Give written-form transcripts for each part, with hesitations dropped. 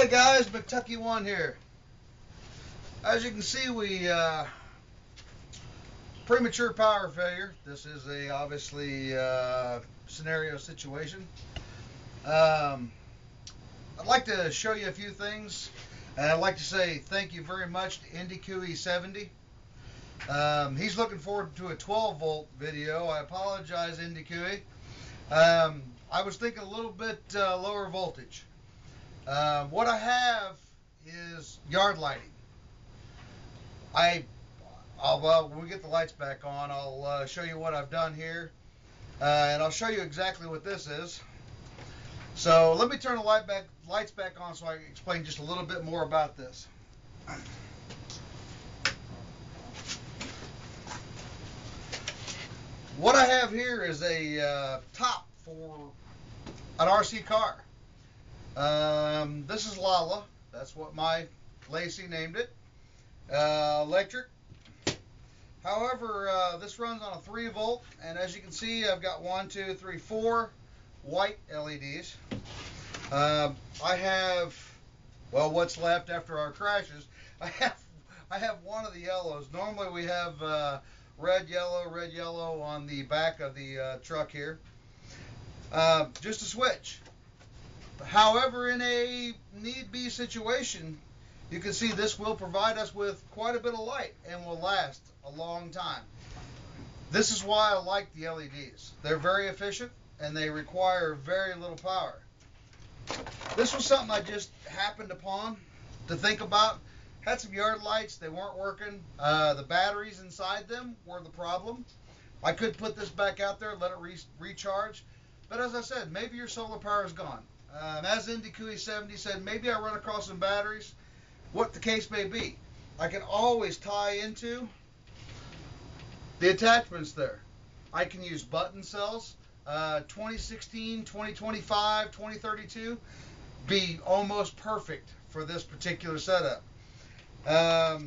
Hey guys, McTucky One here. As you can see, we premature power failure. This is a obviously scenario situation. I'd like to show you a few things, and I'd like to say thank you very much to IndyCooey70. He's looking forward to a 12 volt video. I apologize, IndyCooey. I was thinking a little bit lower voltage. What I have is yard lighting. Well, when we get the lights back on, I'll show you what I've done here, and I'll show you exactly what this is. So let me turn the lights back on so I can explain just a little bit more about this. What I have here is a top for an RC car. This is Lala. That's what my Lacey named it. Electric. However, this runs on a 3 volt, and as you can see, I've got 4 white LEDs. I have, well, what's left after our crashes. I have one of the yellows. Normally we have red, yellow on the back of the truck here. Just a switch. However, in a need-be situation, you can see this will provide us with quite a bit of light and will last a long time. This is why I like the LEDs. They're very efficient and they require very little power. This was something I just happened upon to think about. Had some yard lights, they weren't working. The batteries inside them were the problem. I could put this back out there and let it recharge. But as I said, maybe your solar power is gone. As IndyCooey70 said, maybe I run across some batteries. What the case may be, I can always tie into the attachments there. I can use button cells. 2016, 2025, 2032 be almost perfect for this particular setup. But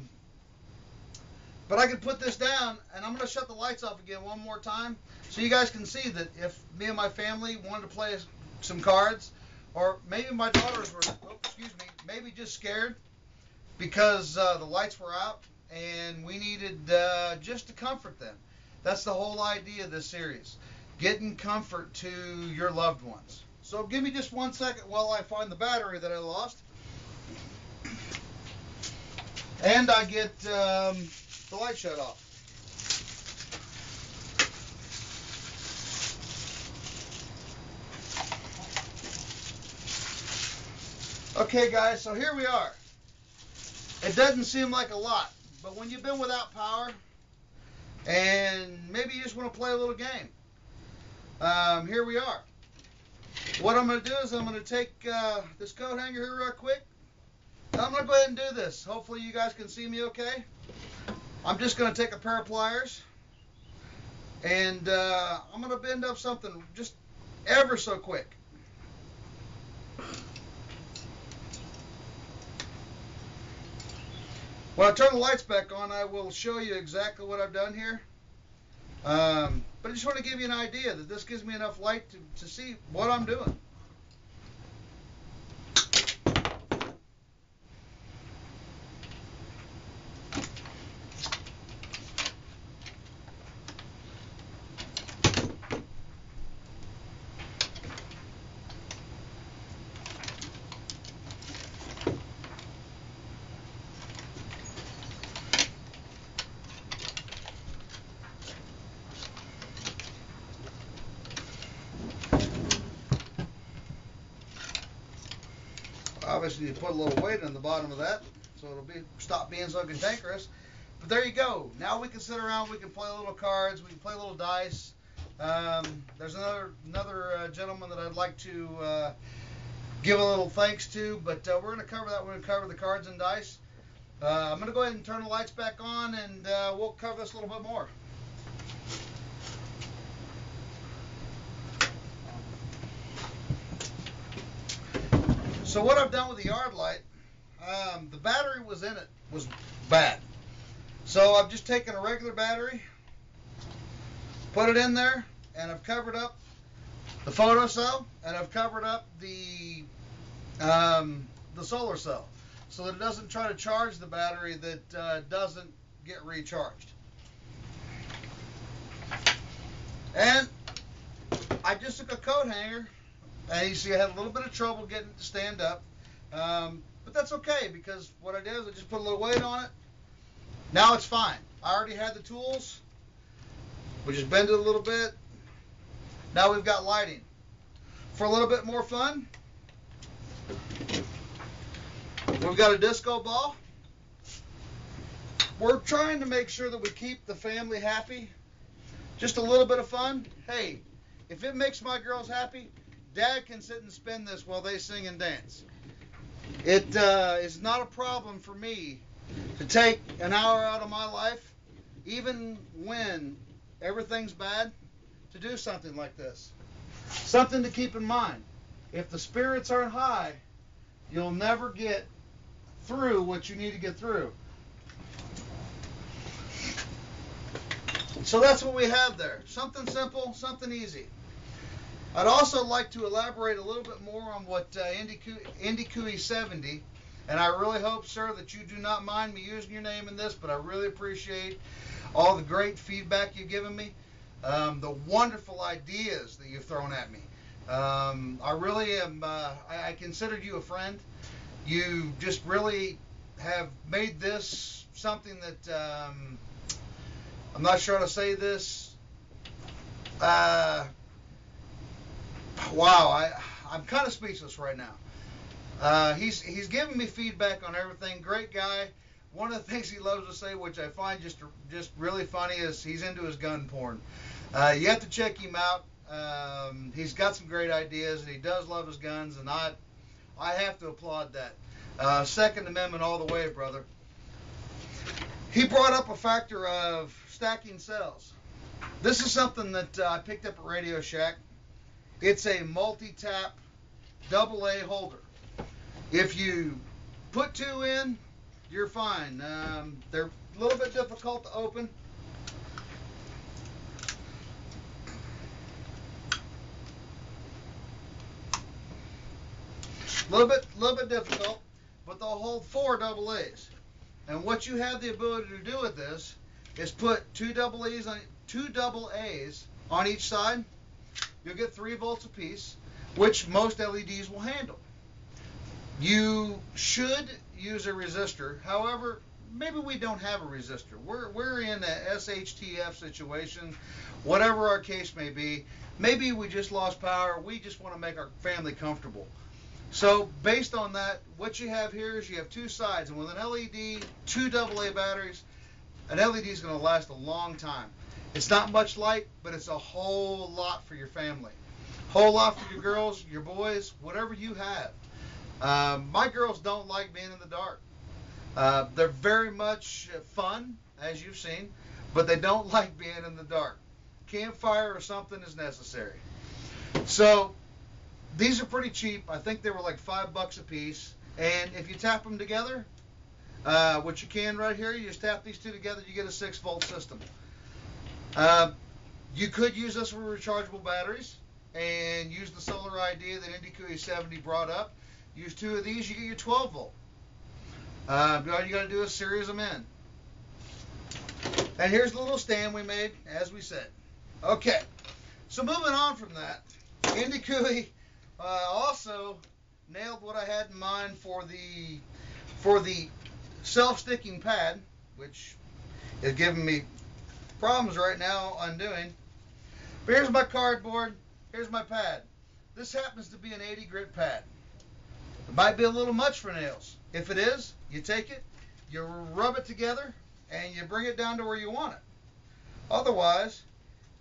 I can put this down, and I'm going to shut the lights off again one more time so you guys can see that if me and my family wanted to play some cards, or maybe my daughters were, maybe just scared because the lights were out and we needed just to comfort them. That's the whole idea of this series, getting comfort to your loved ones. So give me just 1 second while I find the battery that I lost. And I get the light shut off. Okay guys, so here we are. It doesn't seem like a lot, but when you've been without power and maybe you just want to play a little game, here we are. What I'm going to do is I'm going to take this coat hanger here real quick. I'm going to go ahead and do this. Hopefully you guys can see me okay. I'm just going to take a pair of pliers and I'm going to bend up something just ever so quick. When I turn the lights back on, I will show you exactly what I've done here. But I just want to give you an idea that this gives me enough light to see what I'm doing. Obviously, you put a little weight on the bottom of that, so it'll stop being so cantankerous. But there you go. Now we can sit around, we can play little cards, we can play a little dice. There's another gentleman that I'd like to give a little thanks to, but we're going to cover that. We're going to cover the cards and dice. I'm going to go ahead and turn the lights back on, and we'll cover this a little bit more. So what I've done with the yard light, the battery was bad. So I've just taken a regular battery, put it in there, and I've covered up the photocell, and I've covered up the the solar cell, so that it doesn't try to charge the battery that doesn't get recharged. And I just took a coat hanger, and you see I had a little bit of trouble getting it to stand up, but that's okay, because what I did is I just put a little weight on it. Now it's fine. I already had the tools. We just bend it a little bit. Now we've got lighting. For a little bit more fun, we've got a disco ball. We're trying to make sure that we keep the family happy. Just a little bit of fun. Hey, if it makes my girls happy, Dad can sit and spin this while they sing and dance. It is not a problem for me to take an hour out of my life, even when everything's bad, to do something like this. Something to keep in mind. If the spirits aren't high, you'll never get through what you need to get through. So that's what we have there. Something simple, something easy. I'd also like to elaborate a little bit more on what IndyCooey 70, and I really hope, sir, that you do not mind me using your name in this, but I really appreciate all the great feedback you've given me, the wonderful ideas that you've thrown at me. I really am, I considered you a friend. You just really have made this something that, I'm not sure how to say this. Wow, I'm kind of speechless right now. He's giving me feedback on everything. Great guy. One of the things he loves to say, which I find just really funny, is he's into his gun porn. You have to check him out. He's got some great ideas, and he does love his guns, and I have to applaud that. Second Amendment all the way, brother. He brought up a factor of stacking cells. This is something that I picked up at Radio Shack. It's a multi-tap AA holder. If you put two in, you're fine. They're a little bit difficult to open. A little bit difficult, but they'll hold 4 AA's. And what you have the ability to do with this is put two AA's on each side. You'll get 3 volts apiece, which most LEDs will handle. You should use a resistor. However, maybe we don't have a resistor. We're in a SHTF situation, whatever our case may be. Maybe we just lost power. We just want to make our family comfortable. So based on that, what you have here is you have 2 sides, and with an LED, 2 AA batteries, an LED is going to last a long time. It's not much light, but it's a whole lot for your family. Whole lot for your girls, your boys, whatever you have. My girls don't like being in the dark. They're very much fun, as you've seen, but they don't like being in the dark. Campfire or something is necessary. So these are pretty cheap. I think they were like $5 a piece. And if you tap them together, which you can right here, you just tap these 2 together, you get a 6-volt system. You could use this with rechargeable batteries and use the solar idea that IndyCooey 70 brought up. Use 2 of these, you get your 12 volt. All you got to do is series them in. And here's the little stand we made, as we said. Okay, so moving on from that, IndyCooey also nailed what I had in mind for the self-sticking pad, which is giving me problems right now undoing. But here's my cardboard, here's my pad. This happens to be an 80 grit pad. It might be a little much for nails. If it is, you take it, you rub it together, and you bring it down to where you want it. Otherwise,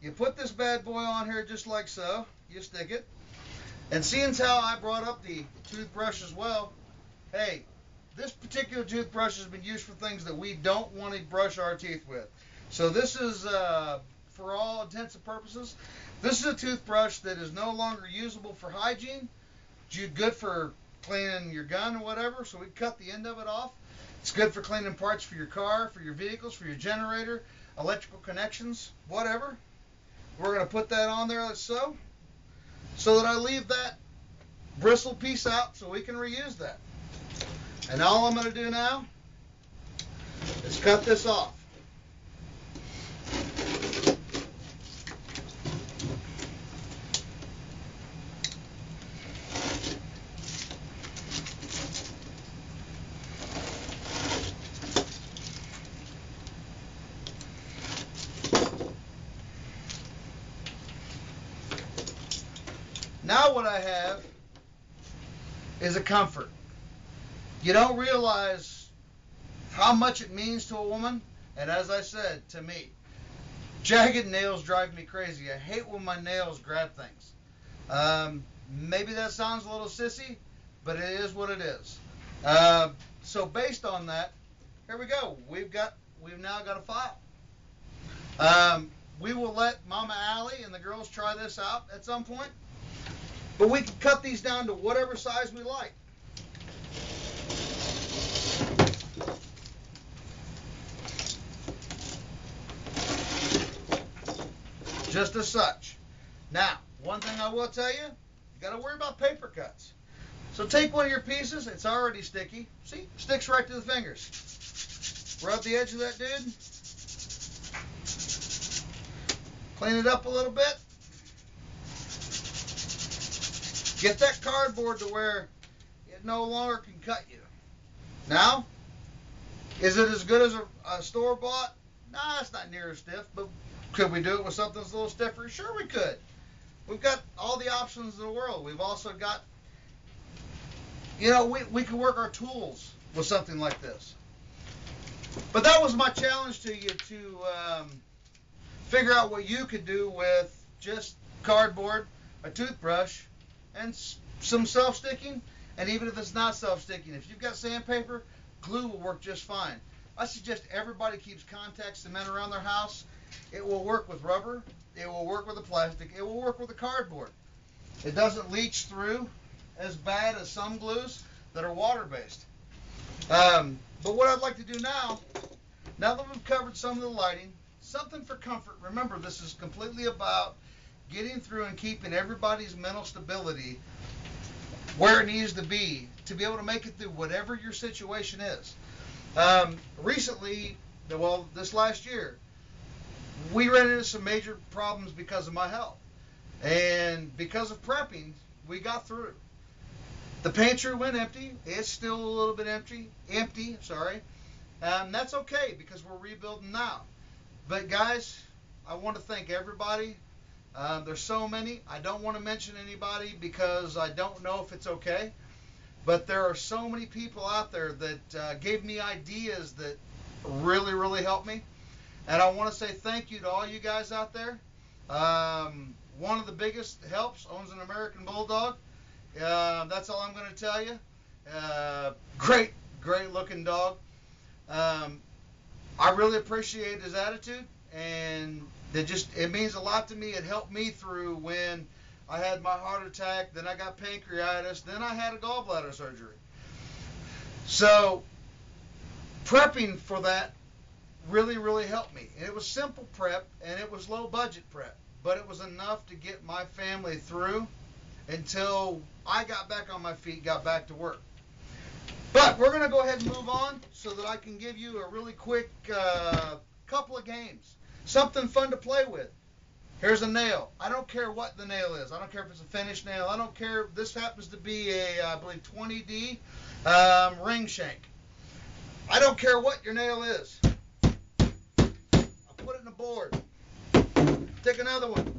you put this bad boy on here just like so, you stick it, and seeing as how I brought up the toothbrush as well, hey, this particular toothbrush has been used for things that we don't want to brush our teeth with. So this is, for all intents and purposes, this is a toothbrush that is no longer usable for hygiene. Good for cleaning your gun or whatever, so we cut the end of it off. It's good for cleaning parts for your car, for your vehicles, for your generator, electrical connections, whatever. We're going to put that on there like so that I leave that bristle piece out so we can reuse that. And all I'm going to do now is cut this off. Now what I have is a comfort. You don't realize how much it means to a woman, and as I said, to me. Jagged nails drive me crazy. I hate when my nails grab things. Maybe that sounds a little sissy, but it is what it is. So based on that, here we go. We've now got a file. We will let Mama Allie and the girls try this out at some point. But we can cut these down to whatever size we like. Just as such. Now, one thing I will tell you, you got to worry about paper cuts. So take one of your pieces, it's already sticky. See, sticks right to the fingers. Rub the edge of that dude. Clean it up a little bit. Get that cardboard to where it no longer can cut you. Now, is it as good as a store-bought? Nah, it's not near as stiff, but could we do it with something that's a little stiffer? Sure we could. We've got all the options in the world. We've also got, we can work our tools with something like this. But that was my challenge to you, to figure out what you could do with just cardboard, a toothbrush, and some self-sticking. And even if it's not self-sticking, if you've got sandpaper, glue will work just fine. I suggest everybody keeps contact cement around their house. It will work with rubber. It will work with the plastic. It will work with the cardboard. It doesn't leach through as bad as some glues that are water-based. But what I'd like to do now that we've covered some of the lighting, something for comfort. Remember, this is completely about getting through and keeping everybody's mental stability where it needs to be able to make it through whatever your situation is. Recently, this last year, we ran into some major problems because of my health. And because of prepping, we got through. The pantry went empty. It's still a little bit empty. That's okay because we're rebuilding now. But guys, I want to thank everybody. There's so many. I don't want to mention anybody because I don't know if it's okay. But there are so many people out there that gave me ideas that really, really helped me. And I want to say thank you to all you guys out there. One of the biggest helps owns an American Bulldog. That's all I'm going to tell you. Great looking dog. I really appreciate his attitude, and it means a lot to me. It helped me through when I had my heart attack, then I got pancreatitis, then I had a gallbladder surgery. So prepping for that really, really helped me. And it was simple prep, and it was low budget prep, but it was enough to get my family through until I got back on my feet, got back to work. But we're going to go ahead and move on so that I can give you a really quick couple of games. Something fun to play with. Here's a nail. I don't care what the nail is. I don't care if it's a finished nail. I don't care if this happens to be a, I believe, 20D ring shank. I don't care what your nail is. I'll put it in a board. Take another one.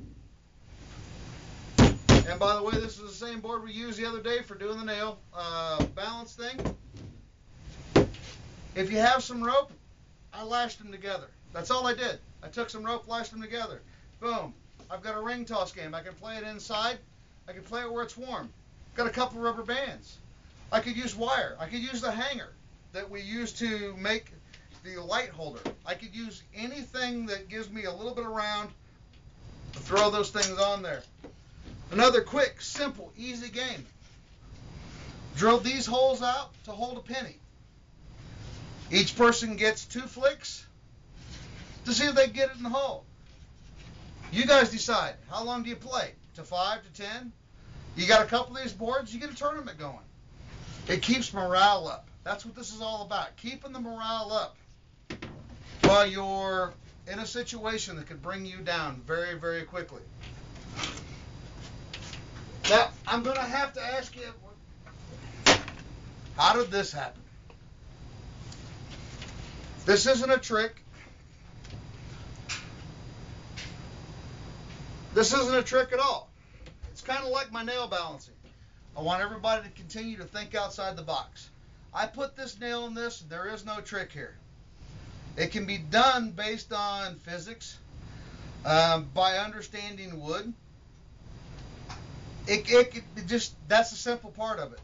And by the way, this is the same board we used the other day for doing the nail balance thing. If you have some rope, I lashed them together. That's all I did. I took some rope, lashed them together. Boom. I've got a ring toss game. I can play it inside. I can play it where it's warm. Got a couple rubber bands. I could use wire. I could use the hanger that we use to make the light holder. I could use anything that gives me a little bit of round to throw those things on there. Another quick, simple, easy game. Drill these holes out to hold a penny. Each person gets 2 flicks to see if they get it in the hole. You guys decide. How long do you play? To 5, to 10? You got a couple of these boards, you get a tournament going. It keeps morale up. That's what this is all about. Keeping the morale up while you're in a situation that could bring you down very, very quickly. Now, I'm going to have to ask you, how did this happen? This isn't a trick. This isn't a trick at all. It's kind of like my nail balancing. I want everybody to continue to think outside the box. I put this nail in this, and there is no trick here. It can be done based on physics, by understanding wood. It just, that's the simple part of it.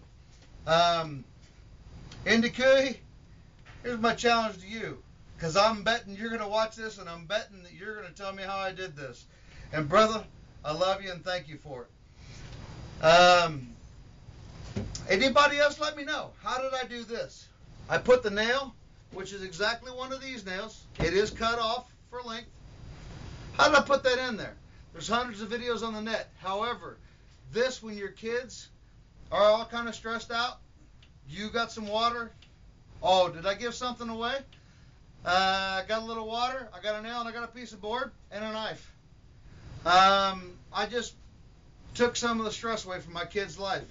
Indy Cooey, here's my challenge to you, because I'm betting you're going to watch this, and I'm betting that you're going to tell me how I did this. And brother, I love you and thank you for it. Anybody else, let me know. How did I do this? I put the nail, which is exactly one of these nails. It is cut off for length. How did I put that in there? There's hundreds of videos on the net. However, this, when your kids are all kind of stressed out, you got some water. Oh, did I give something away? I got a little water, I got a nail, and I got a piece of board and a knife. I just took some of the stress away from my kid's life.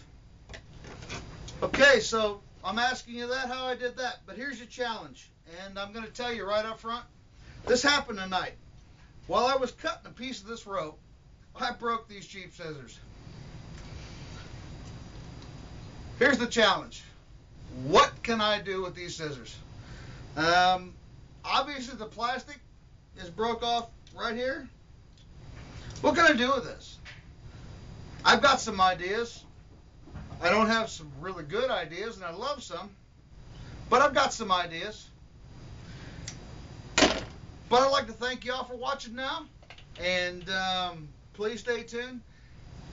Okay, so I'm asking you that, how I did that. But here's your challenge, and I'm going to tell you right up front. This happened tonight. While I was cutting a piece of this rope, I broke these cheap scissors. Here's the challenge. What can I do with these scissors? Obviously the plastic is broke off right here. What can I do with this? I've got some ideas. I don't have some really good ideas, and I love some, but I've got some ideas. But I'd like to thank y'all for watching now, and please stay tuned.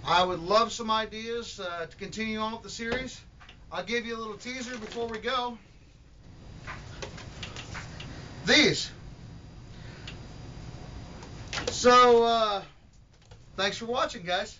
I would love some ideas to continue on with the series. I'll give you a little teaser before we go. These. So, thanks for watching, guys.